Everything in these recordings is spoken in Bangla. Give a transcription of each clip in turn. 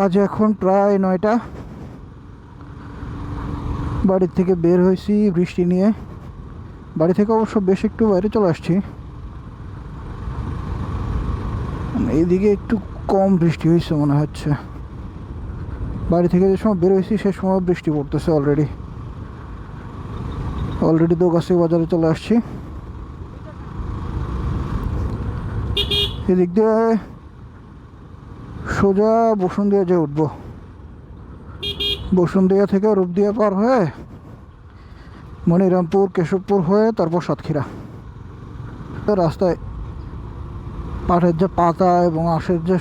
আজ এখন প্রায় 9টা। বাড়ির থেকে বের হয়েছি বৃষ্টি নিয়ে। বাড়ি থেকে অবশ্য বেশ একটু বাইরে চলে আসছি। এইদিকে একটু কম বৃষ্টি হয়েছে মনে হচ্ছে। বাড়ি থেকে যে সময় বের হয়েছি সে সময় বৃষ্টি পড়তেছে অলরেডি দোগাছি বাজারে চলে আসছি। এদিক দিয়ে সোজা বসুন্ধিয়া যে উঠবো, বসুন্ধিয়া থেকে রূপদিয়া পার হয়ে মনিরামপুর কেশবপুর হয়ে তারপর সাতক্ষীরা। রাস্তায় পাটের যে পাতা এবং আঁশের যে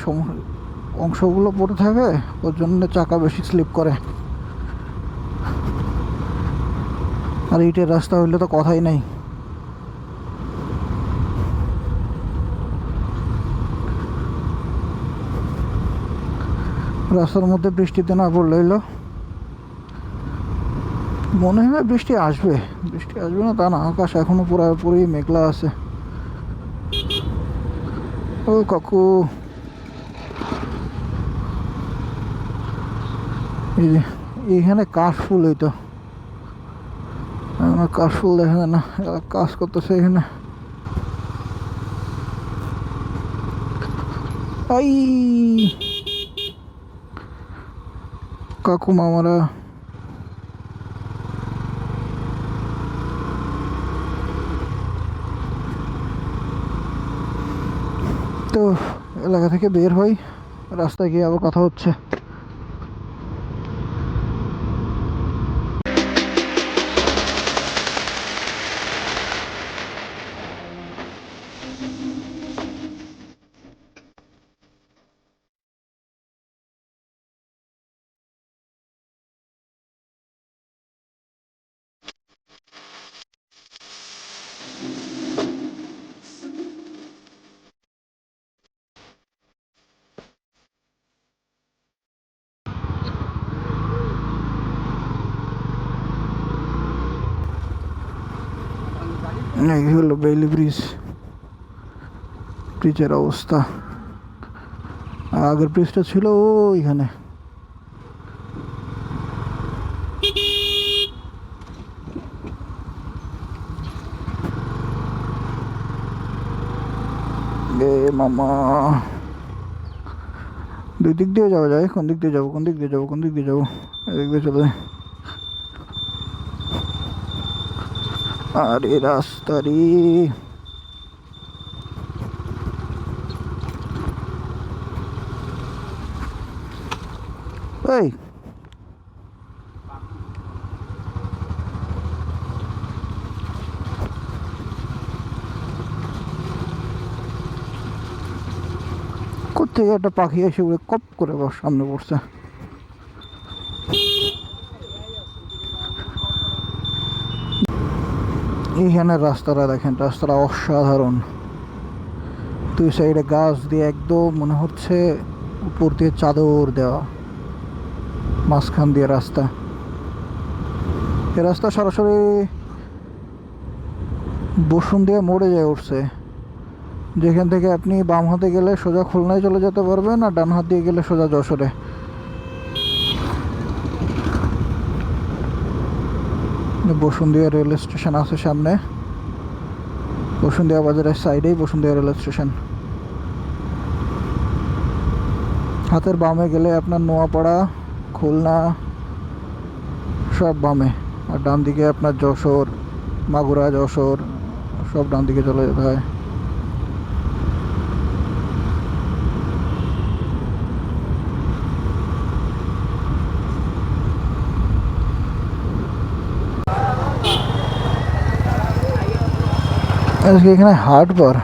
অংশগুলো পড়ে থাকে ওর জন্য চাকা বেশি স্লিপ করে। আর ইটের রাস্তা হইলে তো কথাই নাই। রাস্তার মধ্যে বৃষ্টিতে না পড়লে হইলো। মনে হয় বৃষ্টি আসবে না তা না, আকাশ এখনো পুরোপুরি মেঘলা আছে। ও কাকু, এইখানে কাশফুল, এই তো কাশফুল দেখা যায় না, কাজ করতেছে এখানে। এই কাকু মামারা তো এলাকা থেকে বের হই, রাস্তায় গিয়ে আবার কথা হচ্ছে। এই হলো বেইলি ব্রিজের অবস্থা। আগের ব্রিজটা ছিল ওইখানে। মামা, দুই দিক দিয়ে যাওয়া যায়। কোন দিক দিয়ে যাবো এদিক দিয়ে চলে যায়। আরে রাস্তা রে, এই কোথেকে একটা পাখি এসে উড়ে কপ করে সামনে পড়ছে। এইখানে রাস্তাটা দেখেন, রাস্তাটা অসাধারণ। দুই সাইডে গাছ দিয়ে একদম মনে হচ্ছে উপর দিয়ে চাদর দেওয়া, মাঝখান দিয়ে রাস্তা। এই রাস্তা সরাসরি বসুন্ধিয়া মোড়ে যায় উঠছে, যেখান থেকে আপনি বাম হাতে গেলে সোজা খুলনায় চলে যেতে পারবেন, আর ডান হাত দিয়ে গেলে সোজা যশোরে। বসুন্ধিয়া রেল স্টেশন আছে সামনে, বসুন্ধিয়া বাজারের সাইডেই বসুন্ধিয়া রেল স্টেশন। হাতের বামে গেলে আপনার নোয়াপাড়া, খুলনা সব বামে, আর ডান দিকে আপনার যশোর, মাগুরা, যশোর সব ডান দিকে চলে যেতে হয়। আজকে এখানে হাটবার,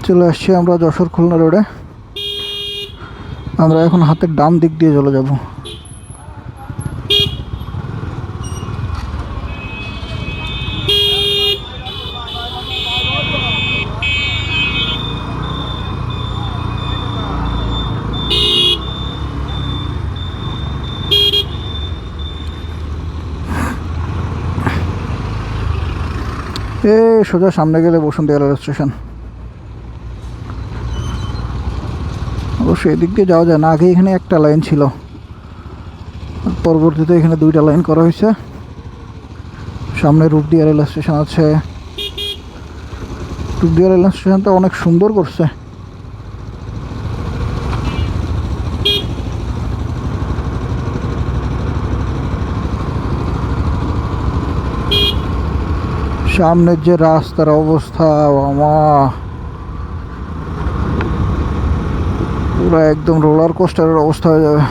চলে আসছি আমরা যশোর খুলনা রোডে। আমরা এখন হাতের ডান দিক দিয়ে চলে যাব। সোজা সামনে গেলে বসুন্ধরা রেল স্টেশন। অবশ্যই এদিক দিয়ে যাওয়া যায় না, আগে এখানে একটা লাইন ছিল, পরবর্তীতে এখানে দুইটা লাইন করা হয়েছে। সামনে রূপদিয়া রেল স্টেশন আছে। রূপদিয়া রেল স্টেশনটা অনেক সুন্দর করছে। সামনের যে রাস্তার অবস্থা মামা, পুরো একদম রোলার কোস্টারের অবস্থা হয়ে যাবে।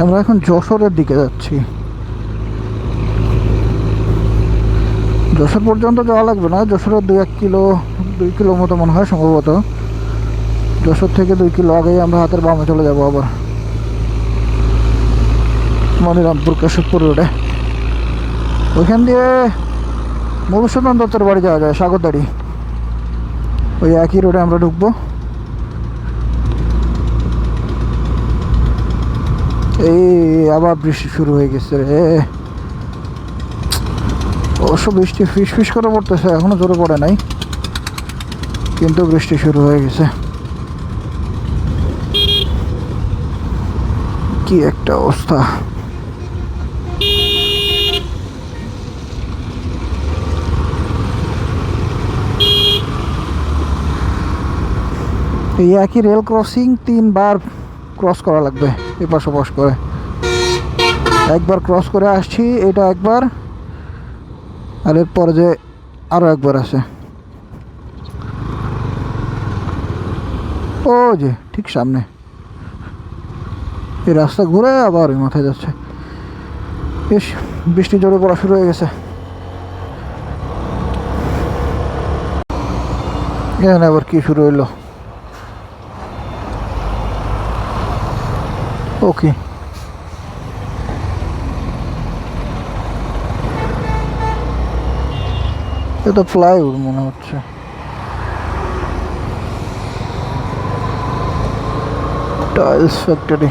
আমরা এখন যশোরের দিকে যাচ্ছি। যশোর পর্যন্ত যাওয়া লাগবে না, যশোরের 2 কিলো মতো মনে হয় সম্ভবত। যশোর থেকে 2 কিলো আগেই আমরা হাতের বামে চলে যাব আবার মনিরামপুর কেশবপুর রোডে। ওইখান দিয়ে মধুসূদন দত্তের বাড়ি যাওয়া যায়, সাগরদাড়ি। ওই একই রোডে আমরা ঢুকবো। এই আবার বৃষ্টি শুরু হয়ে গেছে রে। অবশ্য বৃষ্টি ফিস ফিস করে পড়তেছে, এখনো জোরে পড়ে নাই, কিন্তু বৃষ্টি শুরু হয়ে গেছে। কি একটা অবস্থা। এই একই রেল ক্রসিং 3 বার ক্রস করা লাগবে এপাশ ওপাশ করে। একবার ক্রস করে আসছি, এটা একবার, আর এরপরে যে আরও একবার আছে, ও যে ঠিক সামনে। এই রাস্তা ঘুরে আবার ওই মাথায় যাচ্ছে। বেশ বৃষ্টি জোরে পড়া শুরু হয়ে গেছে। এখানে আবার কি শুরু হইলো? ওকে, এটা ফ্লাইওভার মনে হচ্ছে। Tiles factory.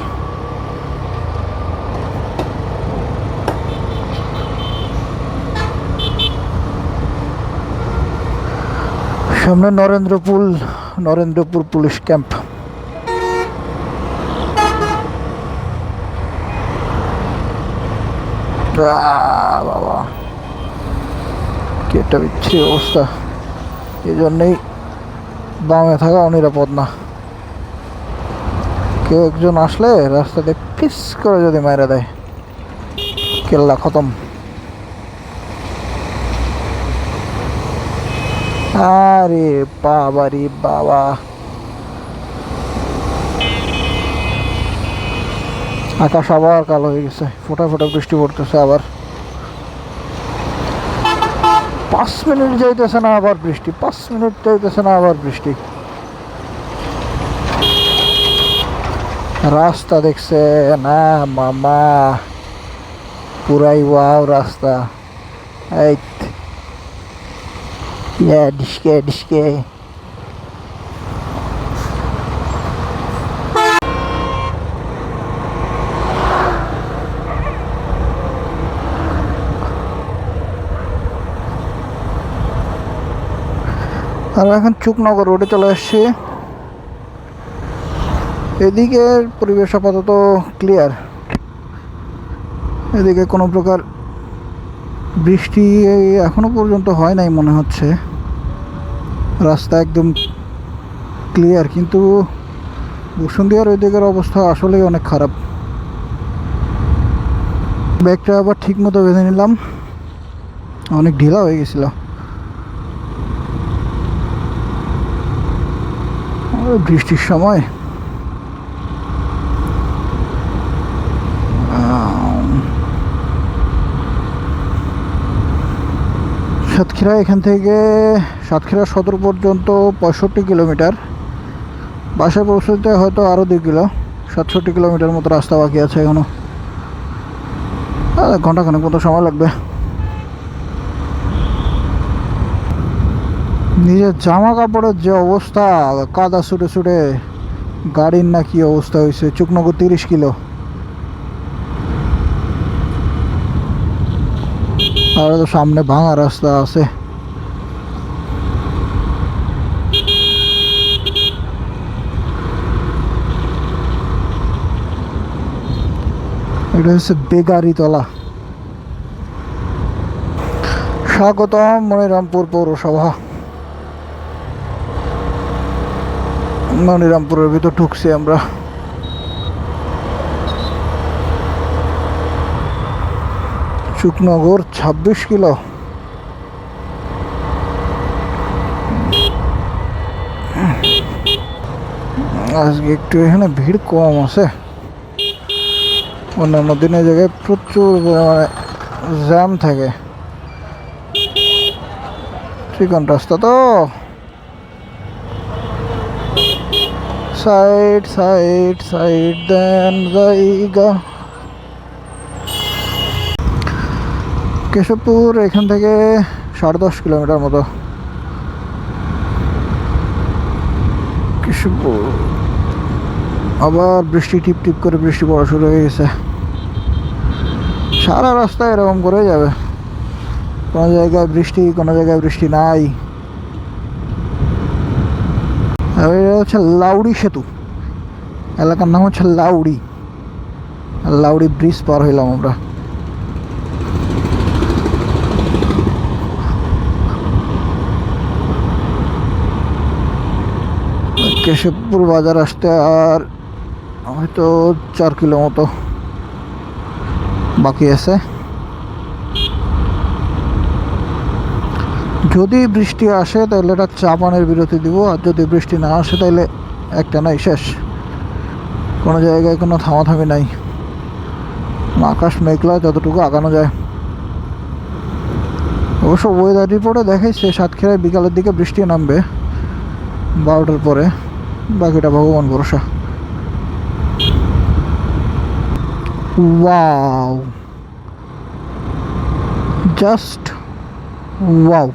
সামনে নরেন্দ্রপুর পুলিশ ক্যাম্প। বাবা কি একটা বিচ্ছিরি অবস্থা। এই জন্যই বামে থাকা অনিরাপদ না। কেউ একজন আসলে রাস্তাতে ফিস করে যদি মারা দেয়, কেল্লা খতম। আরে বাবা রে বাবা, আকাশ আবার কালো হয়ে গেছে, ফোটা ফোটা বৃষ্টি পড়তেছে আবার। 5 মিনিট যাইতেছে না আবার বৃষ্টি, 5 মিনিট যাইতেছে না আবার বৃষ্টি। রাস্তা দেখছে না মামা, পুরাই ওয়াও রাস্তা। এই ডিসকে ডিসকে। আর এখন চুকনগর রোডে চলে আসছি। এদিকের পরিবেশ আপাতত ক্লিয়ার, এদিকে কোনো প্রকার বৃষ্টি এখনো পর্যন্ত হয় নাই মনে হচ্ছে। রাস্তা একদম ক্লিয়ার, কিন্তু বসুন্ধিয়ার ওই দিকের অবস্থা আসলেই অনেক খারাপ। ব্যাগটা আবার ঠিক মতো বেঁধে নিলাম, অনেক ঢিলা হয়ে গেছিল। বৃষ্টির সময় সাতক্ষীরা, এখান থেকে সাতক্ষীরা সদর পর্যন্ত 65 কিলোমিটার। বাসায় পৌঁছতে হয়তো আরও 2 কিলো, 67 কিলোমিটার মতো রাস্তা বাকি আছে এখনো। ঘন্টাখানেক মতো সময় লাগবে। নিজের জামা কাপড়ের যে অবস্থা, কাদা ছুটে ছুটে গাড়ির না কি অবস্থা হয়েছে। চুকনগর 30 কিলো। আর তো সামনে ভাঙা রাস্তা আছে। এটা হচ্ছে বেগারিতলা। স্বাগতম মনিরামপুর পৌরসভা। মনিরামপুরের ভিতর ঢুকছি আমরা। শুকনগর 26 কিলো। আজকে একটু এখানে ভিড় কম আছে, অন্যান্য দিনের জায়গায় প্রচুর পরিমাণে জ্যাম থাকে। চিকন রাস্তা তো, সাইড সাইড সাইড দেন জায়গা। কেশবপুর এখান থেকে 10.5 কিলোমিটার মতো। কেশবপুর আবার বৃষ্টি, টিপ টিপ করে বৃষ্টি পড়া শুরু হয়ে গেছে। সারা রাস্তা এরকম করে যাবে, কোনো জায়গায় বৃষ্টি, কোনো জায়গায় বৃষ্টি নাই। এটা হচ্ছে লাউড়ি সেতু, এলাকার নাম হচ্ছে লাউড়ি। লাউড়ি ব্রিজ পার হইলাম আমরা। কেশবপুর বাজার আসতে আর হয়তো 4 কিলো মতো বাকি আছে। যদি বৃষ্টি আসে তাহলে এটা চা পানের বিরতি দিব, আর যদি বৃষ্টি না আসে তাহলে একটা নাই শেষ, কোনো জায়গায় কোনো থামাথামি নাই। আকাশ মেঘলা, যতটুকু আগানো যায়। অবশ্য ওয়েদার রিপোর্টে দেখাইছে সাতক্ষীরায় বিকালের দিকে বৃষ্টি নামবে 12টার পরে, বাকিটা ভগবান ভরসা। Wow, just wow.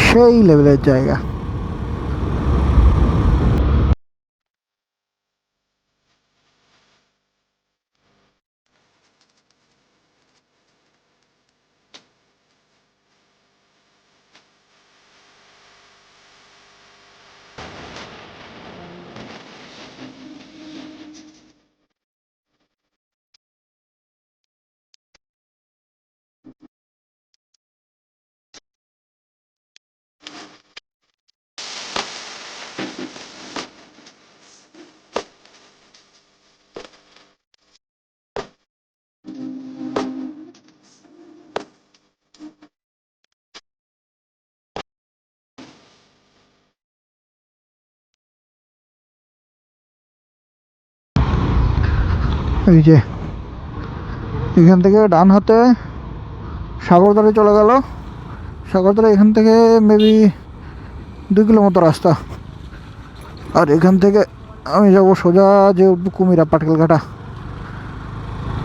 সেই লেভেলের জায়গা। এই যে এখান থেকে ডান হাতে সাগরদারে চলে গেল। সাগরদারে এখান থেকে মেবি 2 কিলো মতো রাস্তা। আর এখান থেকে আমি যাব সোজা যে উঠবো কুমিরা পাটকেলঘাটা।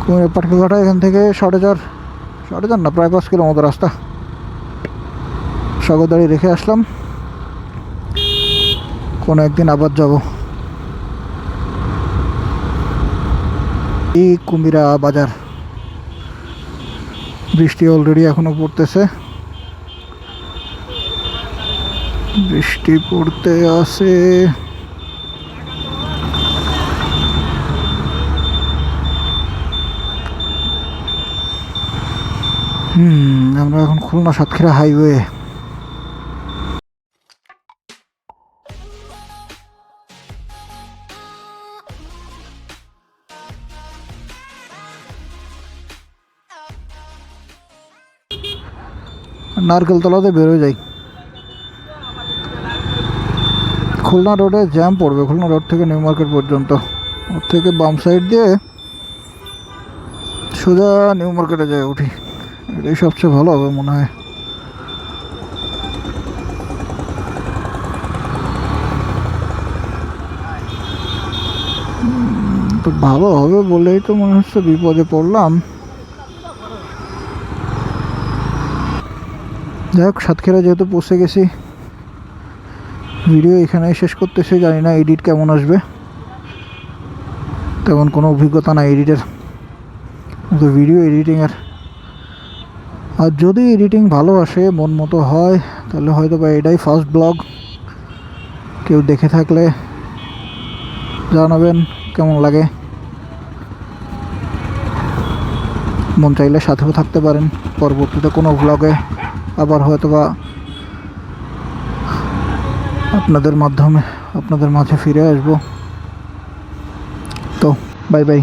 কুমিরা পাটকেলঘাটা এখান থেকে 4.5 না, প্রায় 5 কিলো মতো রাস্তা। সাগরদারি রেখে আসলাম, কোনো একদিন আবার যাব। এই কুমিরা বাজার। বৃষ্টি অলরেডি এখনো পড়তেছে, বৃষ্টি পড়তে আছে। আমরা এখন খুলনা সাতক্ষীরা হাইওয়ে। নারকেলতলাতে বেরোয় যাই। খুলনা রোডে জ্যাম পড়বে, খুলনা রোড থেকে নিউ মার্কেট পর্যন্ত। ওর থেকে বাম সাইড দিয়ে সোজা নিউ মার্কেটে যায় উঠি, এটাই সবচেয়ে ভালো হবে মনে হয়। তো ভালো হবে বলেই তো মনে হচ্ছে বিপদে পড়লাম। যাই হোক, সাতক্ষীরা যেহেতু পৌঁছে গেছি, ভিডিও এখানেই শেষ করতেছি। জানি না এডিট কেমন আসবে, তেমন কোনো অভিজ্ঞতা নাই এডিটের, কিন্তু ভিডিও এডিটিংয়ের, আর যদি এডিটিং ভালো আসে, মন মতো হয়, তাহলে হয়তো বা এটাই ফার্স্ট ব্লগ। কেউ দেখে থাকলে জানাবেন কেমন লাগে। মন চাইলে সাথেও থাকতে পারেন পরবর্তীতে কোনো ব্লগে, আবার হয়তো বা আপনাদের মাধ্যমে আপনাদের মাঝে ফিরে আসবো। তো বাই বাই।